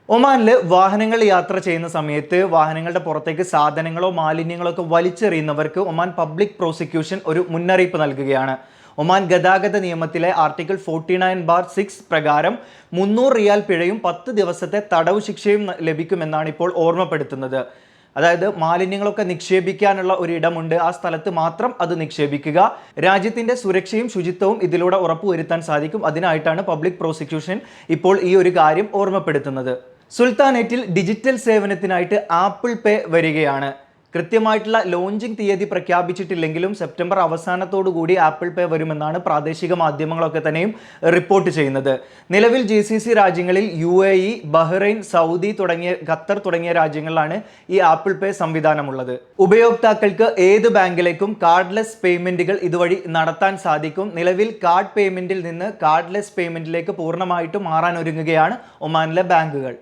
ഒമാനിൽ വാഹനങ്ങൾ യാത്ര ചെയ്യുന്ന സമയത്ത് വാഹനങ്ങളുടെ പുറത്തേക്ക് സാധനങ്ങളോ മാലിന്യങ്ങളോ ഒക്കെ വലിച്ചെറിയുന്നവർക്ക് ഒമാൻ പബ്ലിക് പ്രോസിക്യൂഷൻ ഒരു മുന്നറിയിപ്പ് നൽകുകയാണ്. ഒമാൻ ഗതാഗത നിയമത്തിലെ ആർട്ടിക്കിൾ 49/6 പ്രകാരം 300 റിയാൽ പിഴയും 10 ദിവസത്തെ തടവ് ശിക്ഷയും ലഭിക്കുമെന്നാണ് ഇപ്പോൾ ഓർമ്മപ്പെടുത്തുന്നത്. അതായത് മാലിന്യങ്ങളൊക്കെ നിക്ഷേപിക്കാനുള്ള ഒരു ഇടമുണ്ട്, ആ സ്ഥലത്ത് മാത്രം അത് നിക്ഷേപിക്കുക. രാജ്യത്തിന്റെ സുരക്ഷയും ശുചിത്വവും ഇതിലൂടെ ഉറപ്പുവരുത്താൻ സാധിക്കും. അതിനായിട്ടാണ് പബ്ലിക് പ്രോസിക്യൂഷൻ ഇപ്പോൾ ഈ ഒരു കാര്യം ഓർമ്മപ്പെടുത്തുന്നത്. സുൽത്താനേറ്റിൽ ഡിജിറ്റൽ സേവനത്തിനായിട്ട് ആപ്പിൾ പേ വരികയാണ്. കൃത്യമായിട്ടുള്ള ലോഞ്ചിങ് തീയതി പ്രഖ്യാപിച്ചിട്ടില്ലെങ്കിലും സെപ്റ്റംബർ അവസാനത്തോടുകൂടി ആപ്പിൾ പേ വരുമെന്നാണ് പ്രാദേശിക മാധ്യമങ്ങളൊക്കെ തന്നെയും റിപ്പോർട്ട് ചെയ്യുന്നത്. നിലവിൽ GCC രാജ്യങ്ങളിൽ UAE, ബഹ്റൈൻ, സൗദി ഖത്തർ തുടങ്ങിയ രാജ്യങ്ങളിലാണ് ഈ ആപ്പിൾ പേ സംവിധാനമുള്ളത്. ഉപയോക്താക്കൾക്ക് ഏത് ബാങ്കിലേക്കും കാർഡ്ലെസ് പേയ്മെന്റുകൾ ഇതുവഴി നടത്താൻ സാധിക്കും. നിലവിൽ കാർഡ് പേയ്മെന്റിൽ നിന്ന് കാർഡ്ലെസ് പേയ്മെന്റിലേക്ക് പൂർണ്ണമായിട്ടും മാറാൻ ഒരുങ്ങുകയാണ് ഒമാനിലെ ബാങ്കുകൾ.